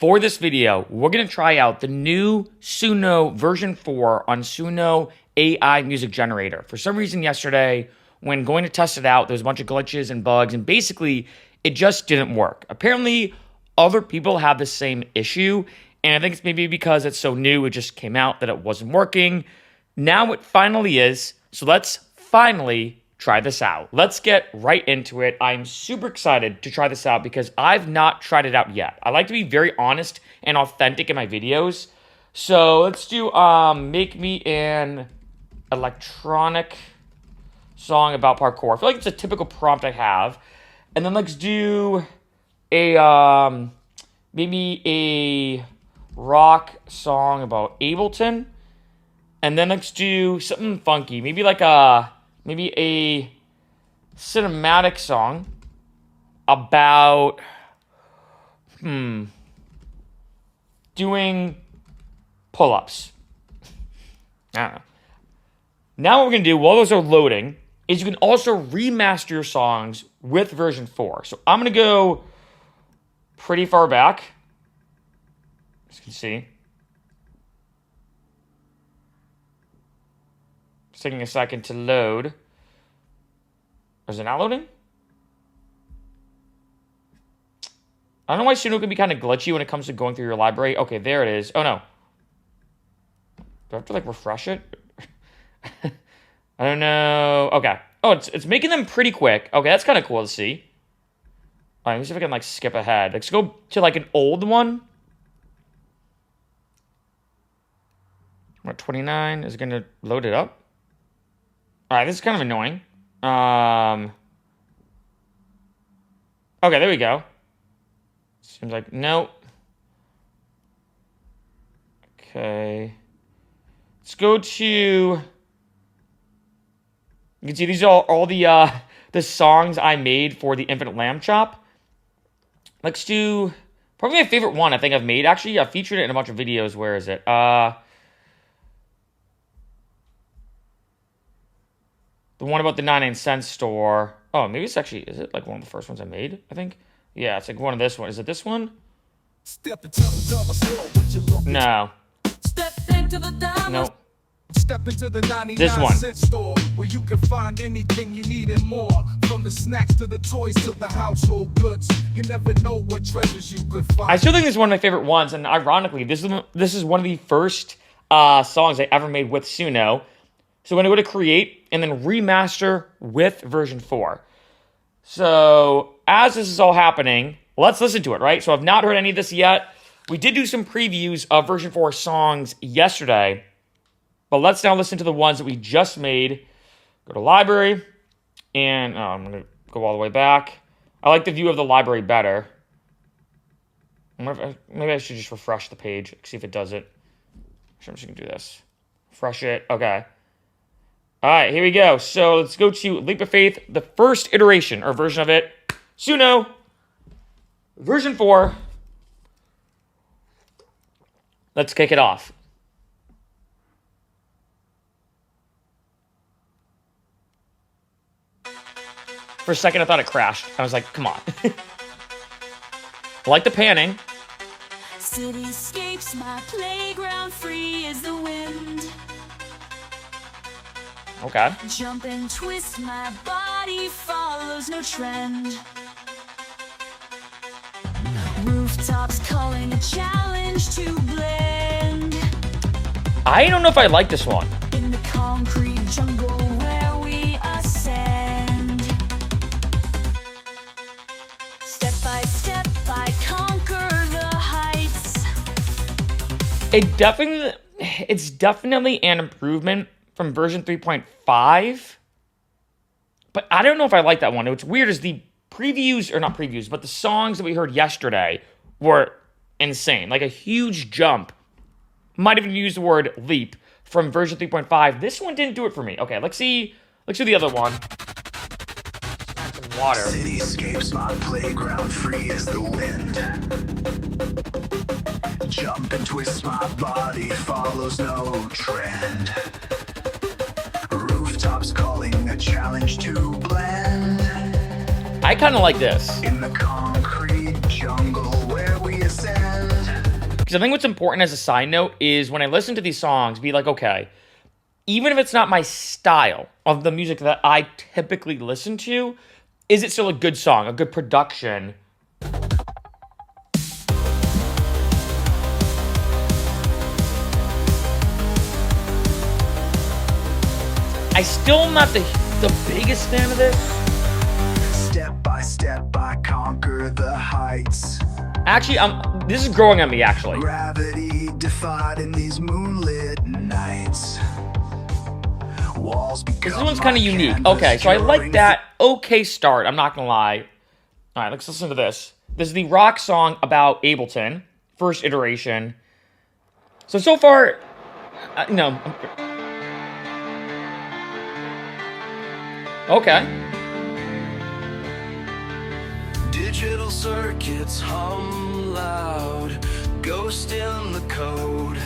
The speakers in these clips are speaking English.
For this video, we're going to try out the new Suno version 4 on Suno AI music generator. For some reason yesterday, when going to test it out, there was a bunch of glitches and bugs, and basically it just didn't work. Apparently, other people have the same issue, and I think it's maybe because it's so new, it just came out that it wasn't working. Now it finally is, so let's finally try this out. Let's get right into it. I'm super excited to try this out because I've not tried it out yet. I like to be very honest and authentic in my videos. So let's do make me an electronic song about parkour. I feel like it's a typical prompt I have. And then let's do a maybe a rock song about Ableton. And then let's do something funky. Maybe like a cinematic song about doing pull-ups. I don't know. Now what we're going to do while those are loading is you can also remaster your songs with version 4. So I'm going to go pretty far back. As you can see. It's taking a second to load. Is it not loading? I don't know why Suno can be kind of glitchy when it comes to going through your library. Okay, there it is. Oh, no. Do I have to, like, refresh it? I don't know. Okay. Oh, it's making them pretty quick. Okay, that's kind of cool to see. All right, let me see if I can, like, skip ahead. Let's go to, like, an old one. What, 29? Is it going to load it up? All right, this is kind of annoying. Okay, there we go. Seems like, nope. Okay. Let's go to, you can see these are all the songs I made for the Infinite Lamb Chop. Let's do, probably my favorite one I think I've made. Actually, I featured it in a bunch of videos. Where is it? The one about the 99-cent store. Oh, maybe it's actually, is it like one of the first ones I made, I think? Yeah, it's like one of this one. Is it this one? No. Nope. Step into the 99-cent store where you can find anything you need and more. From the snacks to the toys to the household goods. You never know what treasures you could find. I still think this is one of my favorite ones, and ironically, this is one of the first songs I ever made with Suno. So we're going to go to create and then remaster with version 4. So as this is all happening, let's listen to it, right? So I've not heard any of this yet. We did do some previews of version 4 songs yesterday, but let's now listen to the ones that we just made. Go to library, and I'm going to go all the way back. I like the view of the library better. Maybe I should just refresh the page, see if it does it. I'm just going to do this. Refresh it. Okay. All right, here we go. So let's go to Leap of Faith, the first iteration or version of it. Suno, version 4. Let's kick it off. For a second, I thought it crashed. I was like, come on. I like the panning. Cityscapes, my playground, free as the wind. Okay. Jump and twist, my body follows no trend. Rooftops calling a challenge to blend. I don't know if I like this one. In the concrete jungle where we ascend. Step by step, I conquer the heights. It's definitely an improvement from version 3.5, but I don't know if I like that one. What's weird is the previews, or not previews, but the songs that we heard yesterday were insane. Like a huge jump. Might even use the word leap from version 3.5. This one didn't do it for me. Okay, let's do the other one. Some water. Cityscapes, my playground, free as the wind. Jump and twist, my body follows no trend. Rooftops calling a challenge to blend. I kind of like this. In the concrete jungle where we ascend. Because I think what's important as a side note is when I listen to these songs, be like, okay, even if it's not my style of the music that I typically listen to, is it still a good song, a good production? I still am not the biggest fan of this. Step by step, I conquer the heights. Actually, this is growing on me, actually. Gravity defied in these moonlit nights. Walls become This one's kind of my unique. canvas Okay, so I like drawings. that. Okay start, I'm not gonna lie. All right, let's listen to this. This is the rock song about Ableton, first iteration. So far, you know. Okay. Digital circuits hum loud, ghost in the code.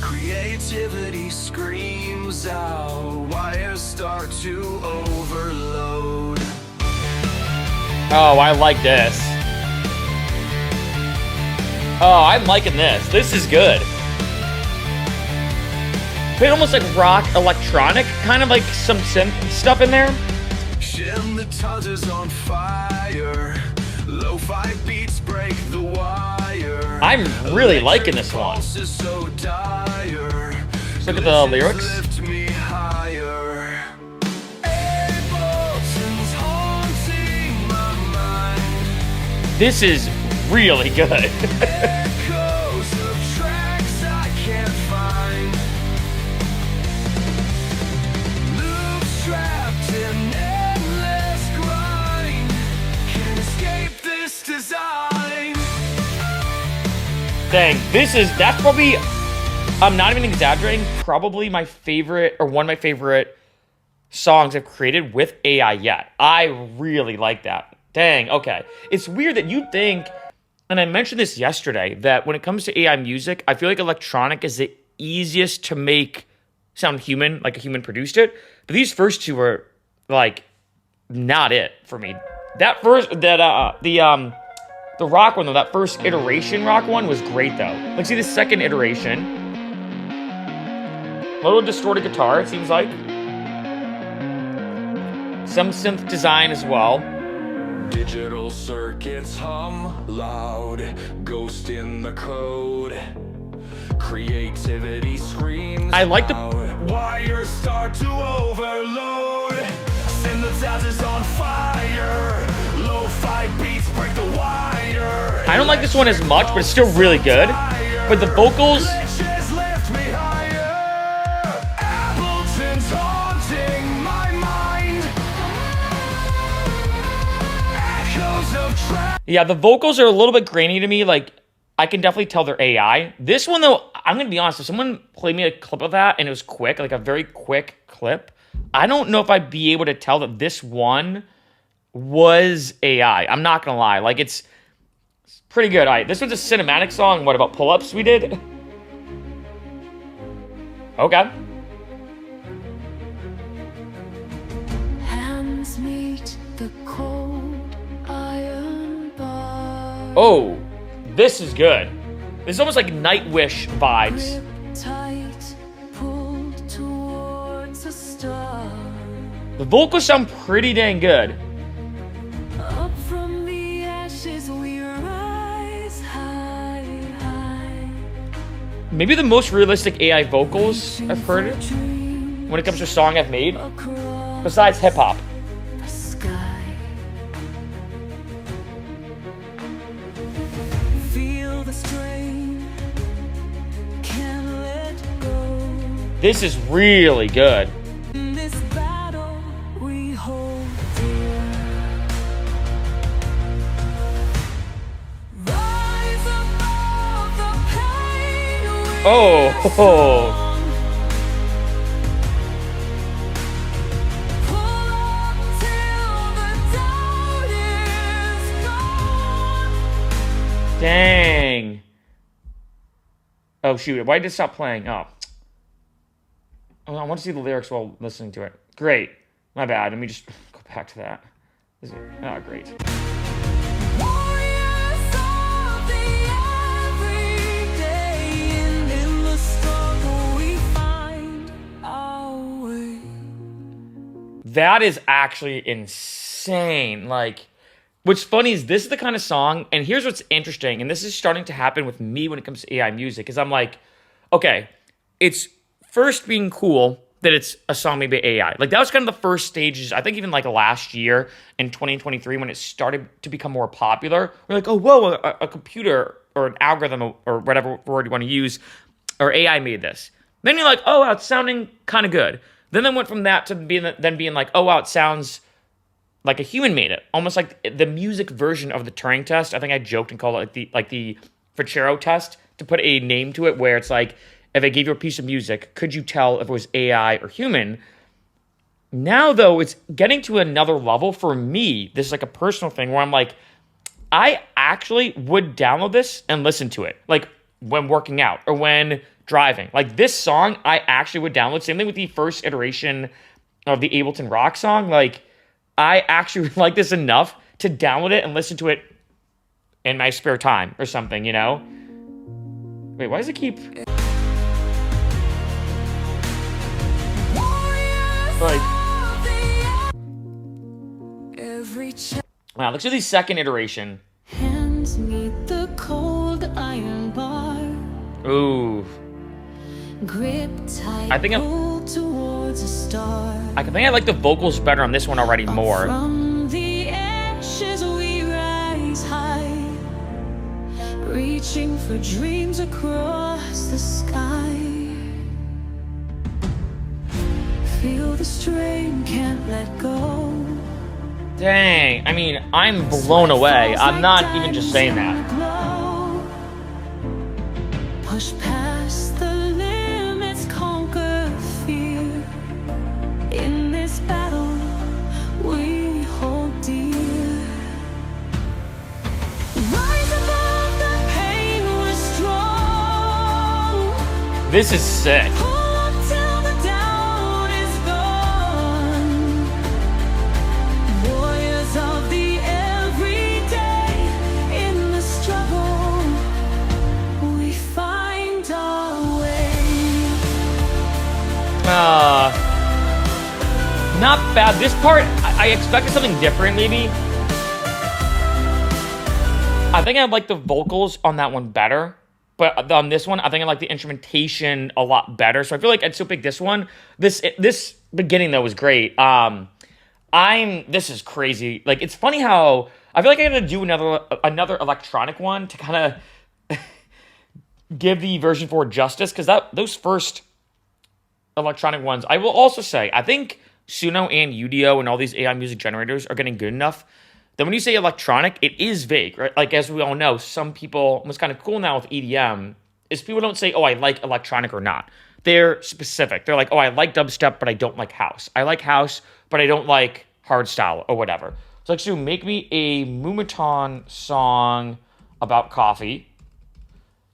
Creativity screams out, wires start to overload. Oh, I like this. Oh, I'm liking this. This is good. Bit almost like rock electronic, kind of like some synth stuff in there. Shin the touch is on fire. Lo-fi beats break the wire. I'm really liking this one. Pulse is so dire. Let's look at the lyrics. Lift me higher. Ableton's haunting my mind. This is really good. Echoes of tracks I can't find. Loops trapped in endless grind. Can't escape this design. Dang, that's probably, I'm not even exaggerating, probably my favorite, or one of my favorite songs I've created with AI yet. I really like that. Dang, okay. It's weird that you'd think, and I mentioned this yesterday, that when it comes to AI music, I feel like electronic is the easiest to make sound human, like a human produced it. But these first two are, like, not it for me. That first, the rock one though, that first iteration rock one was great though. Like, see the second iteration. A little distorted guitar, it seems like. Some synth design as well. Digital circuits hum loud, ghost in the code. Creativity screams I like the- out. Wires start to overload. Send the houses on fire. Lo-fi beats break the wire. I don't like this one as much, but it's still really good. But the vocals, Glitches lift me higher. Ableton's haunting my mind. Echoes of tracks. yeah, the vocals are a little bit grainy to me. Like, I can definitely tell they're AI. This one though, I'm gonna be honest, if someone played me a clip of that and it was quick, like a very quick clip, I don't know if I'd be able to tell that this one was AI. I'm not gonna lie. Like, it's pretty good. All right, this one's a cinematic song. What about pull-ups we did? Okay. Hands meet the cold iron bar. Oh, this is good. This is almost like Nightwish vibes. Grip tight, pulled towards a star. The vocals sound pretty dang good. Up from the ashes we rise high, high. Maybe the most realistic AI vocals I've heard Dream when it comes to a song I've made, across besides hip-hop. the sky. Feel the strain, can't let go. This is really good. In this battle we hold dear. Rise above the pain we Oh, pull up till the doubt is gone. dang. Oh, shoot. Why did it stop playing? Oh. Oh, I want to see the lyrics while listening to it. Great. My bad. Let me just go back to that. Oh, great. Warriors of the That is actually insane. Like, what's funny is this is the kind of song, and here's what's interesting, and this is starting to happen with me when it comes to AI music, is I'm like, okay, it's first being cool that it's a song made by AI. Like, that was kind of the first stages, I think even like last year in 2023 when it started to become more popular. We're like, oh, whoa, a computer or an algorithm or whatever word you want to use, or AI made this. Then you're like, oh, wow, it's sounding kind of good. Then they went from that to being like, oh, wow, it sounds like a human made it. Almost like the music version of the Turing test. I think I joked and called it like the Ficero test to put a name to it, where it's like, if I gave you a piece of music, could you tell if it was AI or human? Now, though, it's getting to another level for me. This is like a personal thing where I'm like, I actually would download this and listen to it. Like when working out or when driving. Like this song, I actually would download. Same thing with the first iteration of the Ableton Rock song. Like I actually like this enough to download it and listen to it in my spare time or something, you know? Wait, why does it keep... Like, wow, let's do the second iteration. Hands meet the cold iron bar. Ooh. Grip tight, I think pull towards a star. I think I like the vocals better on this one already more. From the ashes we rise high, reaching for dreams across the sky. Feel the strain, can't let go. Dang, I mean, I'm blown away. I'm not even just saying that. Push past the limits, conquer fear. In this battle, we hold dear. Rise above the pain, we're strong. This is sick. Not bad. This part, I expected something different, maybe. I think I like the vocals on that one better. But on this one, I think I like the instrumentation a lot better. So I feel like I'd still pick this one. This beginning, though, was great. This is crazy. Like, it's funny how... I feel like I gotta do another electronic one to kind of give the version 4 justice. Because those first electronic ones, I will also say, I think Suno and Udio and all these AI music generators are getting good enough that when you say electronic, it is vague, right? Like, as we all know, some people, what's kind of cool now with EDM is people don't say, oh, I like electronic or not. They're specific. They're like, oh, I like dubstep, but I don't like house. I like house, but I don't like hardstyle or whatever. So like, so make me a Moomaton song about coffee.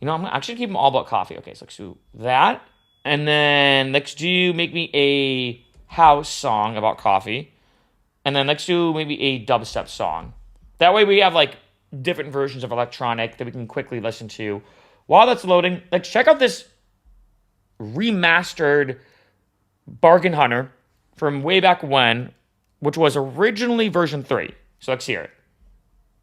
You know, I'm actually keep them all about coffee. Okay, so let's do that. And then let's do make me a house song about coffee. And then let's do maybe a dubstep song. That way we have like different versions of electronic that we can quickly listen to. While that's loading, let's check out this remastered Bargain Hunter from way back when, which was originally version 3. So let's hear it.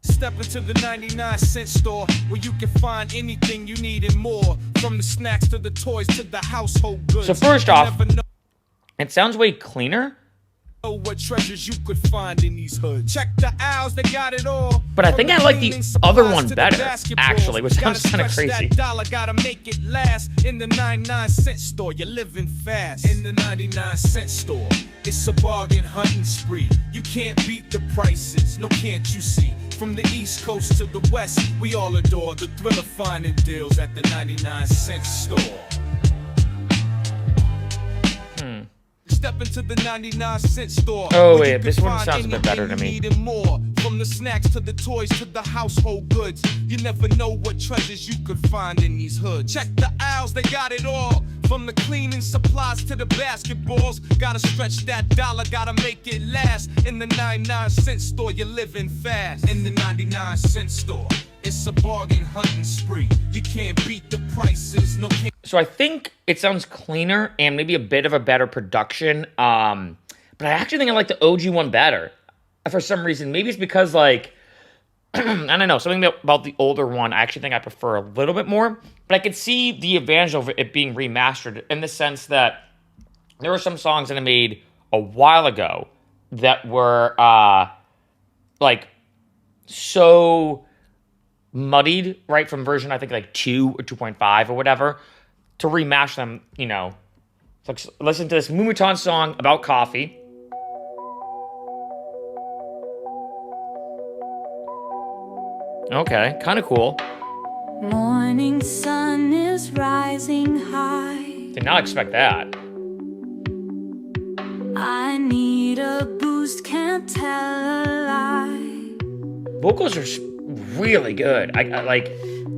Step into the 99-cent store where you can find anything you need and more. From the snacks to the toys to the household goods. So first off, it sounds way cleaner. What treasures you could find in these hoods. Check the aisles, they got it all. But I think I like the other one better, actually, which sounds kind of crazy. Dollar, gotta make it last. In the 99-cent store, you're living fast. In the 99-cent store, it's a bargain hunting spree. You can't beat the prices, no can't you see? From the East Coast to the West, we all adore the thrill of finding deals at the 99-cent store. Step into the 99-cent store. Oh wait, this one sounds a bit better to me. More. From the snacks to the toys to the household goods, you never know what treasures you could find in these hoods. Check the aisles, they got it all. From the cleaning supplies to the basketballs, gotta stretch that dollar, gotta make it last. In the 99-cent store, you're living fast. In the 99-cent store, it's a bargain hunting spree. You can't beat the prices, no can't. So I think it sounds cleaner and maybe a bit of a better production. but I actually think I like the OG one better for some reason. Maybe it's because like I don't know, something about the older one I actually think I prefer a little bit more. But I could see the advantage of it being remastered in the sense that there were some songs that I made a while ago that were like so muddied, right, from version I think like 2 or 2.5 or whatever, to remash them, you know. Like, listen to this Moombahton song about coffee. Okay, kind of cool. Morning sun is rising high. Did not expect that. I need a boost, can't tell a lie. Vocals are really good. I like.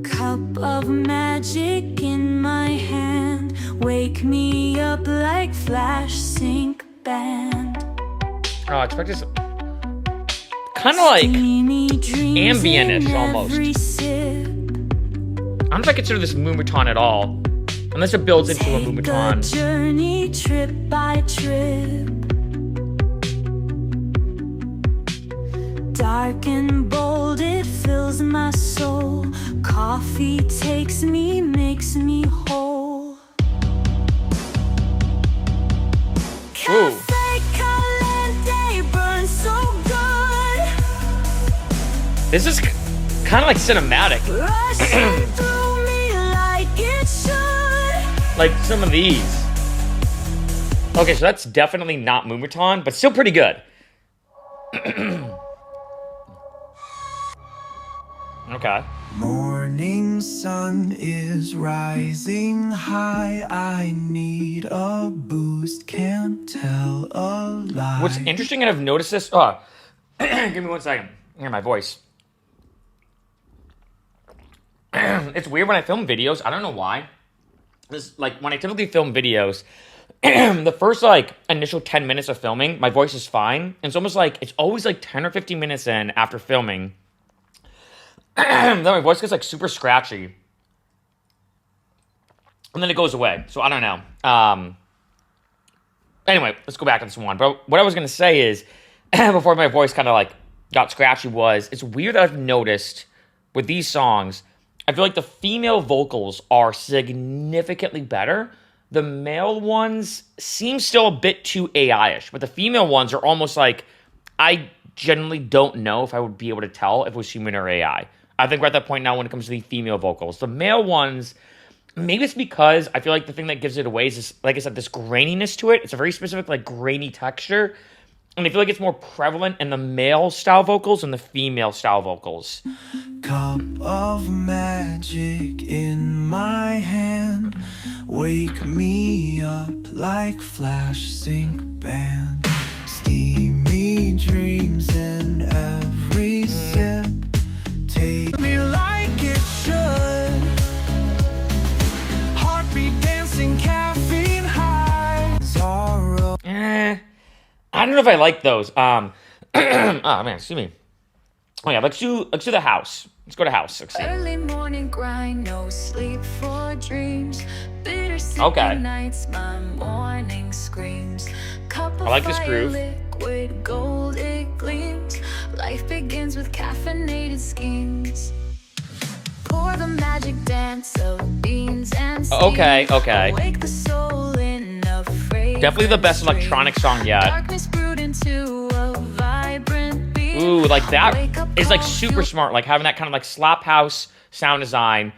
Cup of magic in my hand. Wake me up like flash sync band. Oh, I expect this. Kind of like ambient-ish almost. I don't know if I consider this Moombahton at all, unless it builds into a Moombahton. Journey trip by trip. Dark and bold, it fills my soul. Coffee takes me, makes me whole. Cafe Caliente burns so good. This is kind of like cinematic. Rushing through me like it should. Like some of these. Okay, so that's definitely not Moombahton, but still pretty good. Okay. Morning sun is rising high. I need a boost, can't tell a lie. What's interesting, and I've noticed this. Give me 1 second. Hear my voice. It's weird when I film videos. I don't know why. This, like, when I typically film videos, the first, like, initial 10 minutes of filming, my voice is fine. It's almost like, it's always, like, 10 or 15 minutes in after filming, then my voice gets, like, super scratchy. And then it goes away. So, I don't know. Anyway, let's go back to this one. But what I was going to say is, before my voice kind of, like, got scratchy was, it's weird that I've noticed with these songs, I feel like the female vocals are significantly better. The male ones seem still a bit too AI-ish, but the female ones are almost like, I generally don't know if I would be able to tell if it was human or AI. I think we're at that point now when it comes to the female vocals. The male ones, maybe it's because I feel like the thing that gives it away is this, like I said, this graininess to it. It's a very specific, like, grainy texture. And I feel like it's more prevalent in the male style vocals than the female style vocals. Cup of magic in my hand. Wake me up like flash sync band. Steamy dreams in every sip. Take me like it should. Heartbeat dancing, caffeine high. Sorrow. I don't know if I like those. Oh man, excuse me. Oh yeah, let's do the house. Let's go to house. Let's see. Early morning grind, no sleep for dreams. Bitter Okay. nights, my morning screams. Cup of I like this groove. liquid gold, it gleams. Life begins with caffeinated schemes. Pour the magic dance of beans and steam. Okay. Awake the soul in a fragrant Definitely the best electronic song yet. Darkness brewed into a vibrant beat. Ooh, like that is like super smart. Like having that kind of like slap house sound design,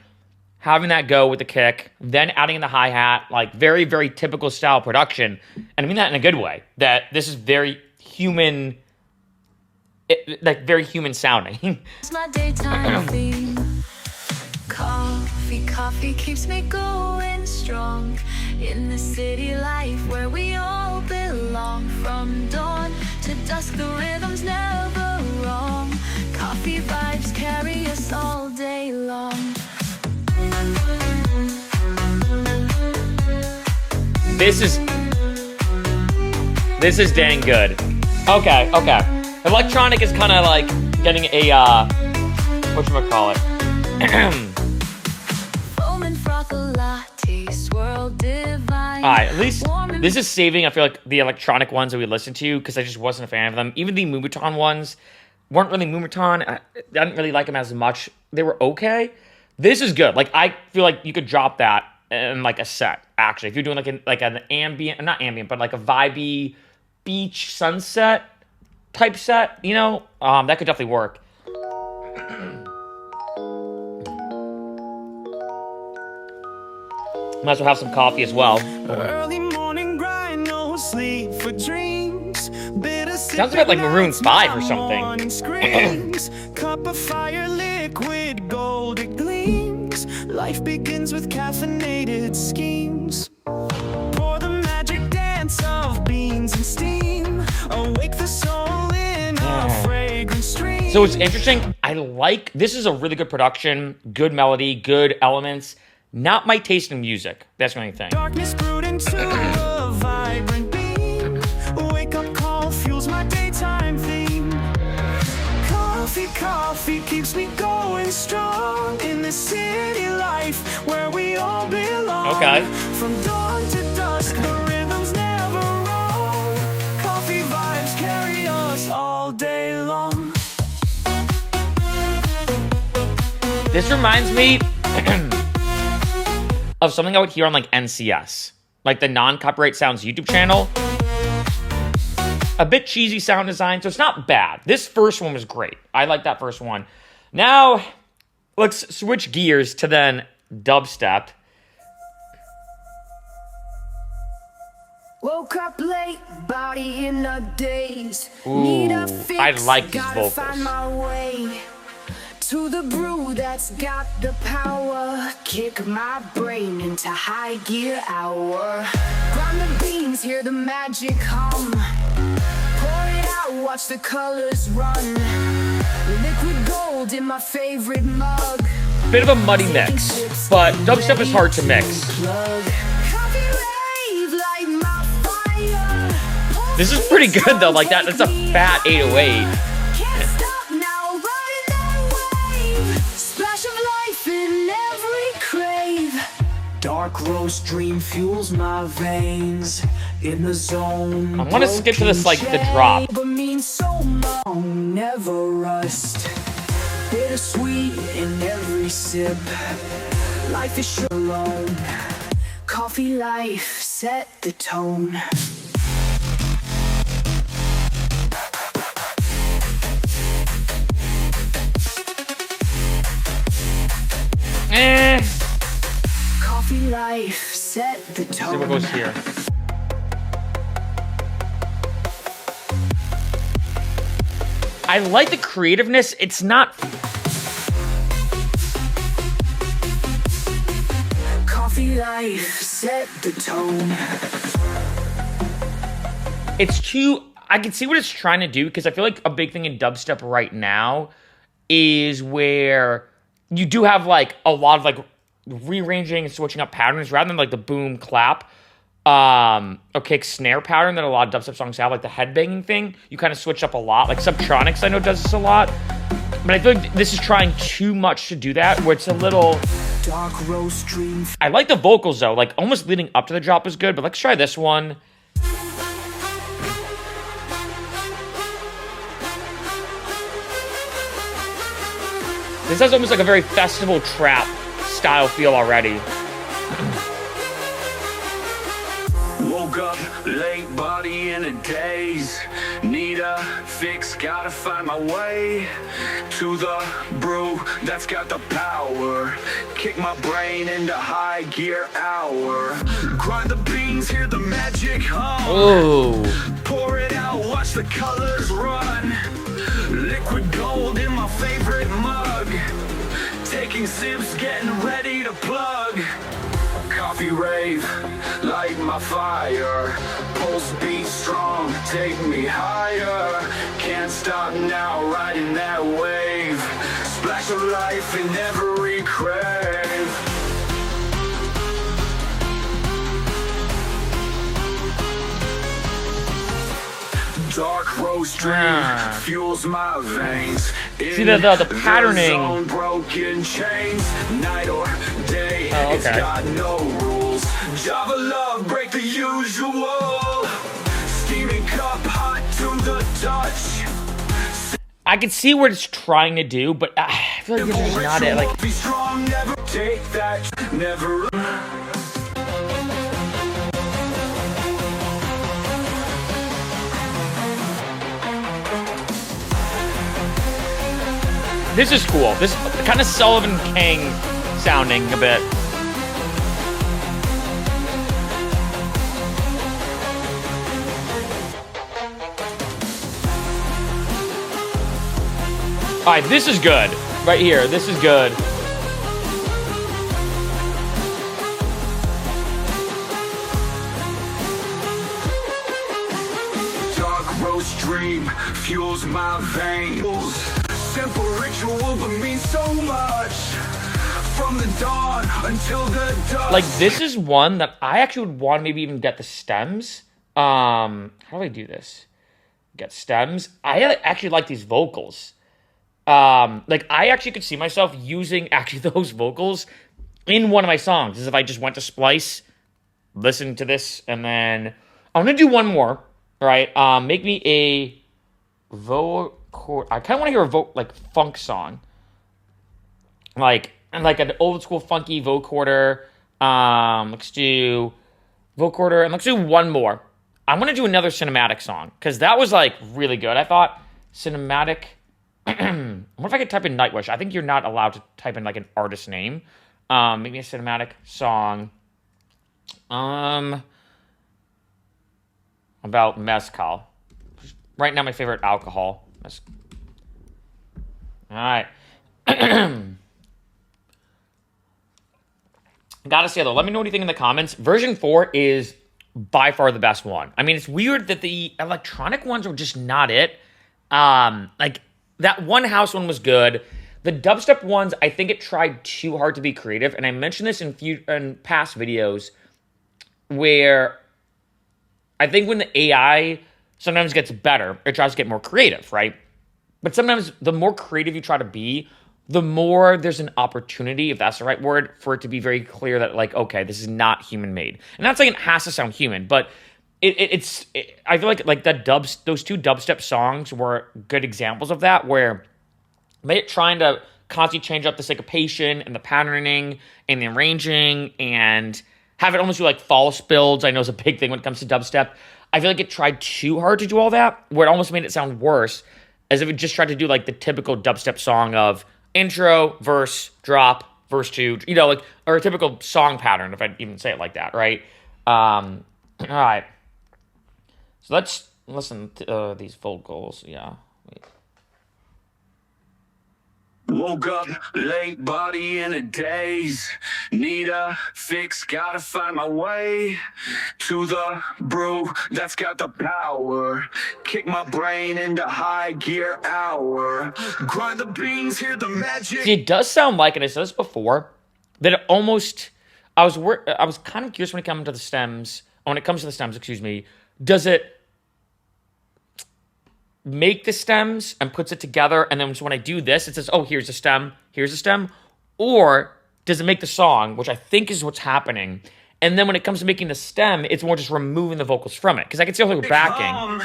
having that go with the kick, then adding in the hi-hat, like very, very typical style production. And I mean that in a good way. That this is very human, like very human sounding. It's my daytime theme. Coffee keeps me going strong. In the city life where we all belong. From dawn to dusk, the rhythm's never wrong. Coffee vibes carry us all day long. This is dang good. Okay. Electronic is kind of like getting a whatchamacallit. Foam and froth, a latte swirl divine. Alright, at least this is saving, I feel like, the electronic ones that we listened to, because I just wasn't a fan of them. Even the Moombahton ones weren't really Moombahton. I didn't really like them as much. They were okay. This is good. Like, I feel like you could drop that in, like, a set, actually. If you're doing, like an ambient, not ambient, but, like, a vibey beach sunset type set, you know? That could definitely work. Might as well have some coffee as well. Early morning grind, no sleep for dreams. Sounds a bit like Maroon 5 or something. Screams. Cup of fire, liquid gold, it gleams. Life begins with caffeinated schemes. For the magic dance of beans and steam. Awake the soul in a fragrant stream. So it's interesting. I like, this is a really good production, good melody, good elements. Not my taste in music. That's the only thing. Darkness brewed into a vibrant beam. Wake up call fuels my daytime theme. Coffee, coffee keeps me going strong in the city life where we all belong. Okay. From dawn to dusk, the rhythm's never wrong. Coffee vibes carry us all day long. This reminds me of something I would hear on like NCS, like the non-copyright sounds YouTube channel. A bit cheesy sound design, so it's not bad. This first one was great. I like that first one. Now, let's switch gears to then dubstep. Woke up late, body in a daze. Ooh, Need a fix, I like these gotta vocals. find my way to the brew that's got the power. Kick my brain into high gear hour. Grind the beans, hear the magic hum. Pour it out, watch the colors run. Liquid gold in my favorite mug. Bit of a muddy mix, but dubstep is hard to mix. Coffee rave, light my fire. This is pretty good though, like that's a fat 808. Can't stop now, riding that wave. Splash of life in every crave. Dark roast dream fuels my veins. In the zone. I want to skip to this, like, the drop. But means so long, never rust. Bittersweet in every sip. Life is sure alone. Coffee life set the tone. Coffee life set the See what tone. goes here. I like the creativeness. It's not. Coffee life set the tone. It's too. I can see what it's trying to do because I feel like a big thing in dubstep right now is where you do have like a lot of like rearranging and switching up patterns rather than like the boom clap or kick snare pattern that a lot of dubstep songs have, like the headbanging thing. You kind of switch up a lot. Like Subtronics I know does this a lot, but I feel like this is trying too much to do that, where it's a little. Dark roast dream. I like the vocals though, like almost leading up to the drop is good, but let's try this one. This has almost like a very festival trap style feel already. Woke up late, body in a daze. Need a fix, gotta find my way to the brew that's got the power. Kick my brain into high gear hour. Grind the beans, hear the magic hum. Ooh. Pour it out, watch the colors run. Liquid gold in my favorite mug. Taking sips, getting ready to plug. Coffee rave, light my fire. Pulse beat strong, take me higher. Can't stop now, riding that wave. Splash of life in every crave. Dark roast dream fuels my veins. See the patterning. Zone, broken chains, night or day. Oh, okay. It's got no rules. Java love, break the usual. Steaming cup hot to the touch. I can see what it's trying to do, but I feel like this is not it. Like, Be strong, never take that, never. this is cool. This kind of Sullivan King sounding a bit. All right, this is good. Right here, this is good. Dark roast dream fuels my veins. Simple ritual but means so much. From the dawn until the dusk. Like, this is one that I actually would want to maybe even get the stems. How do I do this? Get stems. I actually like these vocals. Like, I actually could see myself using actually those vocals in one of my songs, as if I just went to Splice, listen to this, and then I'm gonna do one more, right? Make me a vocal. I kind of want to hear a like funk song, like an old school funky vocoder. Let's do vocoder, and let's do one more. I'm gonna do another cinematic song because that was like really good. I thought cinematic. What if I could type in Nightwish? I think you're not allowed to type in like an artist name. Maybe a cinematic song. About Mezcal. Right now, my favorite alcohol. All right. Gotta say though, let me know what you think in the comments. Version 4 is by far the best one. I mean, it's weird that the electronic ones are just not it. Like, that one house one was good. The dubstep ones, I think it tried too hard to be creative. And I mentioned this in past videos where I think when the AI sometimes gets better, it tries to get more creative, right? But sometimes the more creative you try to be, the more there's an opportunity, if that's the right word, for it to be very clear that, like, okay, this is not human made. And not saying it has to sound human, but I feel like those two dubstep songs were good examples of that, where they're trying to constantly change up the syncopation and the patterning and the arranging and have it almost do like false builds. I know is a big thing when it comes to dubstep. I feel like it tried too hard to do all that, where it almost made it sound worse, as if it just tried to do like the typical dubstep song of intro, verse, drop, verse 2, you know, like, or a typical song pattern, if I even say it like that, right? All right. So let's listen to these vocals. Yeah. Wait. Woke up late, body in a daze. Need a fix, gotta find my way to the brew that's got the power. Kick my brain into high gear hour. Grind the beans, hear the magic. See, it does sound like, and I said this before, that it almost. I was kind of curious when it comes to the stems. When it comes to the stems, excuse me. Does it make the stems and puts it together, and then when I do this, it says, oh, here's a stem, here's a stem? Or does it make the song, which I think is what's happening, and then when it comes to making the stem, it's more just removing the vocals from it? Because I can see how they're backing.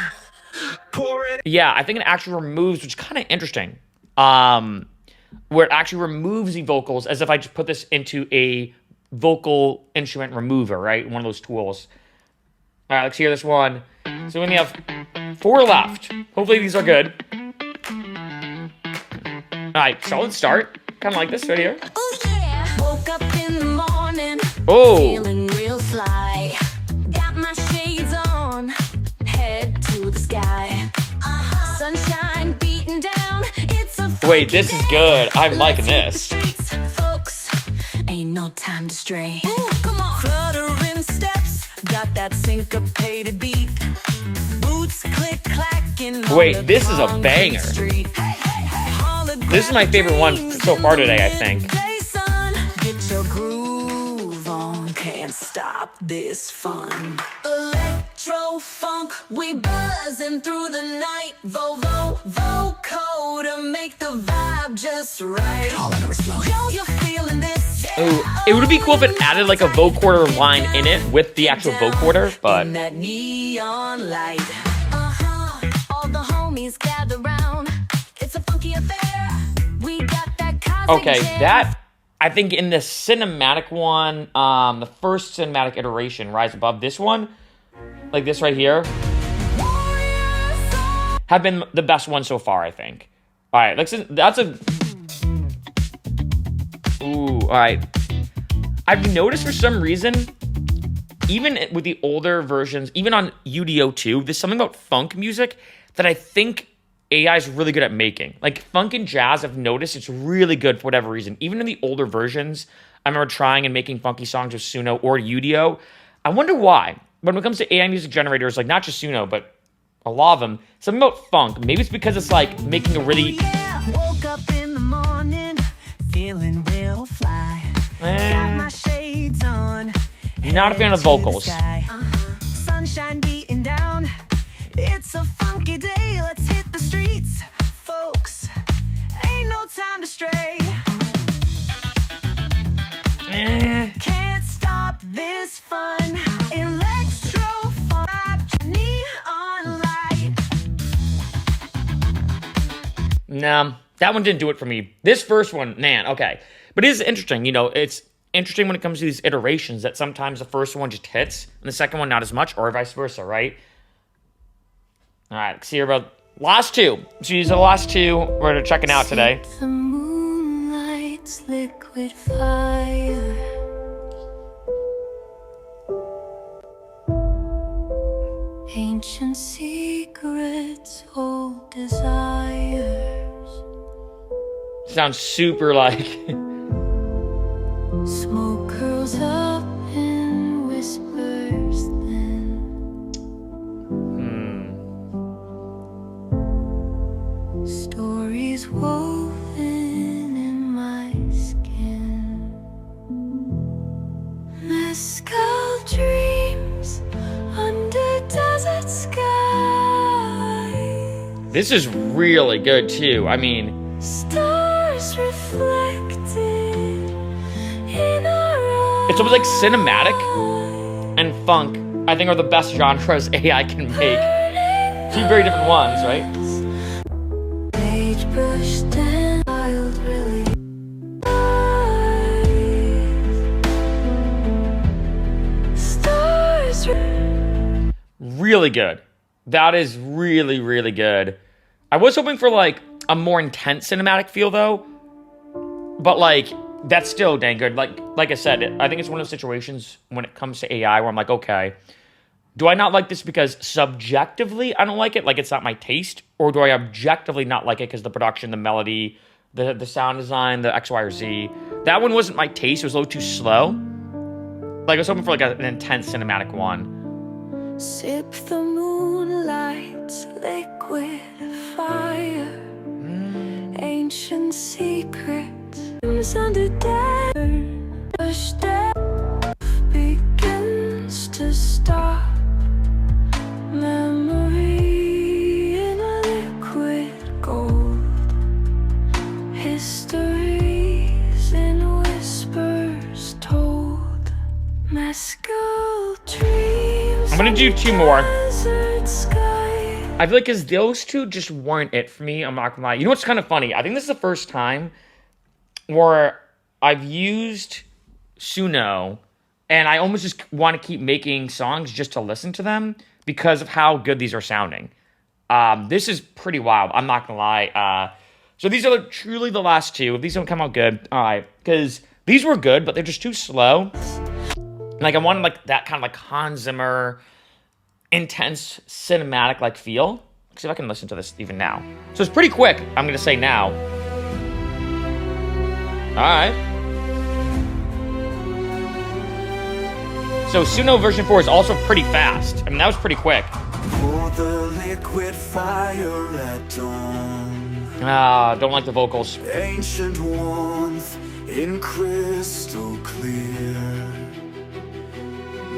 Yeah, I think it actually removes, which is kind of interesting, where it actually removes the vocals, as if I just put this into a vocal instrument remover, right? One of those tools. All right, let's hear this one. So we only have 4 left. Hopefully these are good. All right, solid start. Kind of like this right here. Oh yeah, woke up in the morning, Oh, feeling real fly. Got my shades on, head to the sky. Sunshine beating down. It's a wait, this is good. I'm liking this. streets, folks. Ain't no time to stray. Ooh, come on, fluttering steps, got that syncopated beat. Boots click clacking. Wait, this is a banger. This is my favorite one so far today, I think. Play, son, get your groove on. Can't stop this fun. Electric electro funk, we buzzing through the night. Voco to make the vibe just right. Yo, you're feeling this. Ooh, it would be cool if it added like a vocoder line in it with the actual vocoder, but In that neon light. All the homies gather round. It's a funky affair. We got that cosmic okay, jam. that I think in the cinematic one, the first cinematic iteration, Rise Above, this one, like this right here, have been the best one so far, I think. All right, that's a. Ooh, all right. I've noticed for some reason, even with the older versions, even on UDO2, there's something about funk music that I think AI is really good at making. Like funk and jazz, I've noticed it's really good for whatever reason. Even in the older versions, I remember trying and making funky songs with Suno or UDO. I wonder why. But when it comes to AI music generators, like not just Suno, but a lot of them, something about funk. Maybe it's because it's like making a really... Woke up in the morning, feeling real fly. Got my shades on. Not a fan of vocals. Sunshine beating down. It's a funky day. Let's hit the streets, folks. Ain't no time to stray. Can't stop this fun. Electro vibe, neon light. Nah, that one didn't do it for me. This first one, man, okay. But it is interesting, you know, it's interesting when it comes to these iterations that sometimes the first one just hits and the second one not as much, or vice versa, right? All right, let's hear about last two. So these are the last two we're checking out today. The moonlight's liquid fire. Ancient secrets, old desires. Sounds super like... Smoke curls up and whispers thin. Stories woven in my skin. Mezcal dreams under desert skies. This is really good too. I mean, Stars reflected in our eyes. it's almost like cinematic and funk, I think, are the best genres AI can make. Two very different ones, right? Sagebrush and wild release. Stars Really good. That is really, really good. I was hoping for like a more intense cinematic feel though, but like that's still dang good. Like I said, I think it's one of those situations when it comes to AI where I'm like, okay, do I not like this because subjectively I don't like it, like it's not my taste, or do I objectively not like it because the production, the melody, the sound design, the X, Y, or Z? That one wasn't my taste. It was a little too slow. Like I was hoping for like an intense cinematic one. sip the moonlight's liquid fire. Ancient secrets under desert. Push death begins to stop. Memory in liquid gold. Histories in whispers told. Mezcal dreams. I'm gonna do two more. Desert sky. I feel like because those two just weren't it for me. I'm not gonna lie. You know what's kind of funny? I think this is the first time where I've used Suno and I almost just want to keep making songs just to listen to them because of how good these are sounding. This is pretty wild. I'm not gonna lie. So these are truly the last two. If these don't come out good, all right, because these were good, but they're just too slow. Like I wanted like that kind of like Hans Zimmer, intense cinematic like feel. Let's see if I can listen to this even now. So it's pretty quick. I'm gonna say now. All right. So Suno version 4 is also pretty fast. I mean, that was pretty quick. For the liquid fire at dawn, Don't like the vocals. ancient warmth in crystal clear.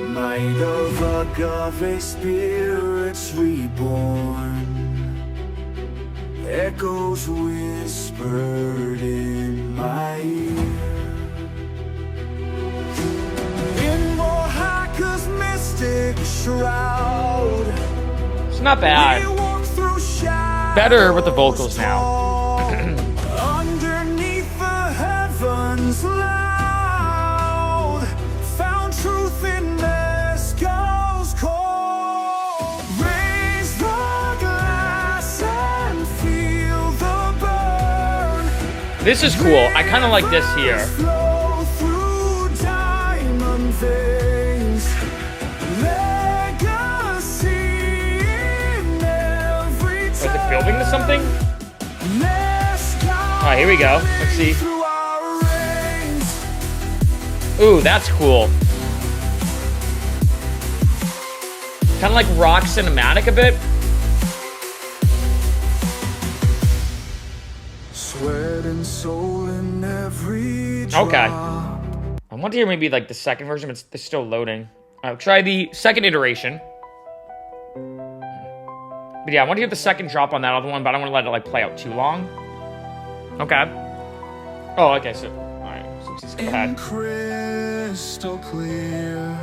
My Light of agave spirits reborn, echoes whispered in my ear. In Oaxaca's mystic shroud, It's not bad. we walk through Better with the vocals now. Underneath the heavens loud, found truth in Mezcal's call. Raise the glass and feel the burn. This is cool. I kind of like this here. Flow through diamond veins. Legacy in every Is it building to something? Mezcal. Alright, here we go. Let's see. Through our reigns. Ooh, that's cool. Kind of like rock cinematic a bit. Sweat and soul in every drop. Okay. I want to hear maybe like the second version, but it's still loading. I'll try the second iteration. But yeah, I want to hear the second drop on that other one, but I don't want to let it like play out too long. Okay. Oh, okay, so, alright, so just go And ahead. crystal clear,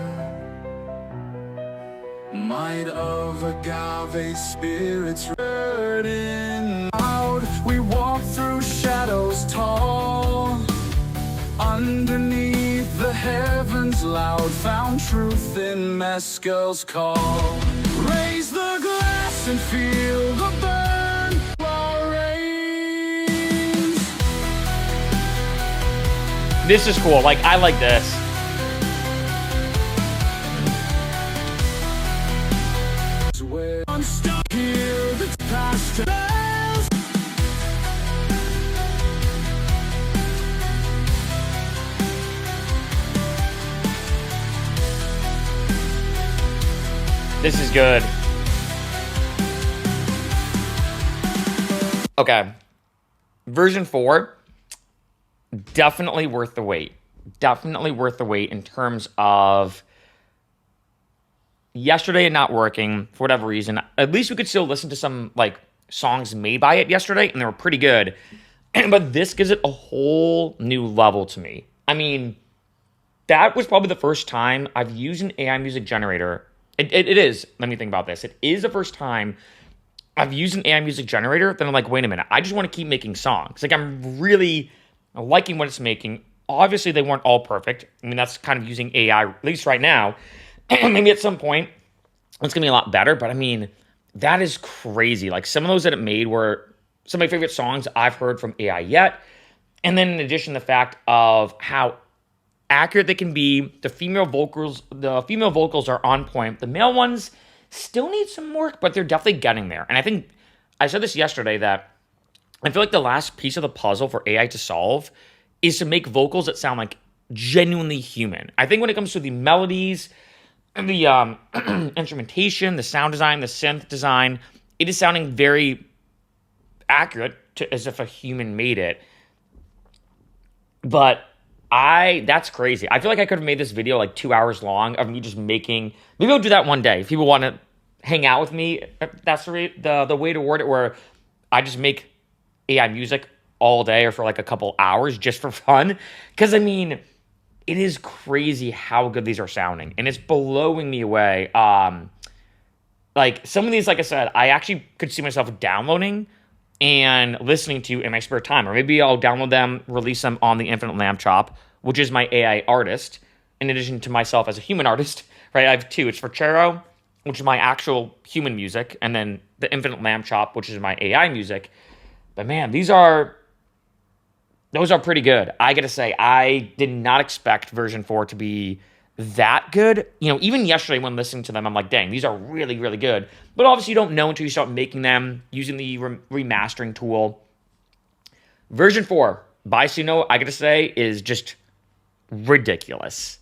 might of agave spirits burning out. We walk through shadows tall, underneath the heavens loud, found truth in Mezcal's call. Raise the glass and feel the burn of our rains. This is cool, like, I like this. Where I'm stuck here, the past bells. This is good. Okay. Version 4, definitely worth the wait. Definitely worth the wait in terms of yesterday not working for whatever reason. At least we could still listen to some like songs made by it yesterday, and they were pretty good. But this gives it a whole new level to me. I mean, that was probably the first time I've used an AI music generator. It is. Let me think about this. It is the first time I've used an AI music generator. Then I'm like, wait a minute. I just want to keep making songs. Like, I'm really liking what it's making. Obviously, they weren't all perfect. I mean, that's kind of using AI, at least right now. Maybe at some point, it's going to be a lot better. But I mean, that is crazy. Like, some of those that it made were some of my favorite songs I've heard from AI yet. And then in addition, the fact of how accurate they can be. The female vocals are on point. The male ones still need some work, but they're definitely getting there. And I think I said this yesterday that I feel like the last piece of the puzzle for AI to solve is to make vocals that sound like genuinely human. I think when it comes to the melodies, the instrumentation, the sound design, the synth design, it is sounding very accurate to as if a human made it. But that's crazy. I feel like I could have made this video like 2 hours long of me just making. Maybe I'll do that one day if people want to hang out with me. That's the way to word it, where I just make AI music all day or for like a couple hours just for fun. Because I mean, it is crazy how good these are sounding, and it's blowing me away. Like some of these, like I said, I actually could see myself downloading and listening to in my spare time, or maybe I'll download them, release them on the Infinite Lamp Chop, which is my AI artist, in addition to myself as a human artist, right? I have two. It's for Chero, which is my actual human music, and then the Infinite Lamp Chop, which is my AI music. But man, those are pretty good. I gotta say, I did not expect version 4 to be that good. You know, even yesterday when listening to them, I'm like, dang, these are really, really good. But obviously you don't know until you start making them using the remastering tool. Version 4 by Suno, I gotta say, is just ridiculous.